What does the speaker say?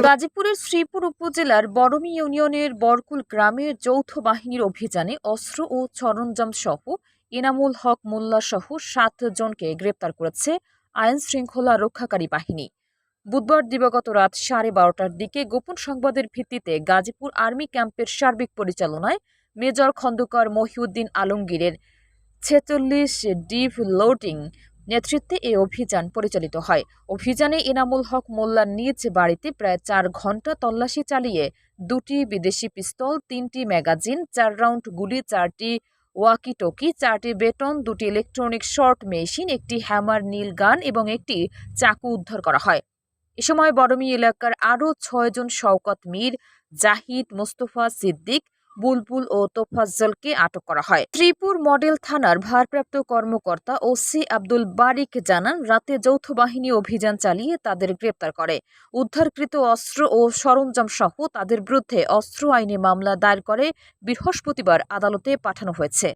গাজীপুরের শ্রীপুর উপজেলার বড়মি ইউনিয়নের বরকুল গ্রামের যৌথ বাহিনীর অভিযানে অস্ত্র ও সরঞ্জাম সহ এনামুল হক মোল্লা সহ 7 জনকে গ্রেপ্তার করেছে আইন শৃঙ্খলা রক্ষাকারী বাহিনী। বুধবার দিবাগত রাত 12:30টার দিকে গোপন সংবাদের ভিত্তিতে গাজীপুর আর্মি ক্যাম্পের সার্বিক পরিচালনায় মেজর খন্দকার মহিউদ্দিন আলমগীরের 46 ডিভ লোডিং নেতৃত্বে এই অভিযান পরিচালিত হয়। অভিযানে এনামুল হক মোল্লার নিজ বাড়িতে প্রায় 4 ঘণ্টা তল্লাশি চালিয়ে 2টি বিদেশি পিস্তল, 3টি ম্যাগাজিন, 4 রাউন্ড গুলি, 4টি ওয়াকি-টকি, 4টি বেটন, 2টি ইলেকট্রনিক শর্ট মেশিন, একটি হ্যামার নীল গান এবং একটি চাকু উদ্ধার করা হয়। এ সময় বড়মি এলাকার আরও 6 জন শওকত মীর, জাহিদ, মোস্তফা, সিদ্দিক, বুলবুল ও তোফাজ্জলকে আটক করা হয়। শ্রীপুর মডেল থানার ভারপ্রাপ্ত কর্মকর্তা ওসি আব্দুল বারিক জানান, রাতে যৌথ বাহিনী অভিযান চালিয়ে তাদের গ্রেপ্তার করে। উদ্ধারকৃত অস্ত্র ও সরঞ্জাম সহ তাদের বিরুদ্ধে অস্ত্র আইনে মামলা দায়ের করে বৃহস্পতিবার আদালতে পাঠানো হয়েছে।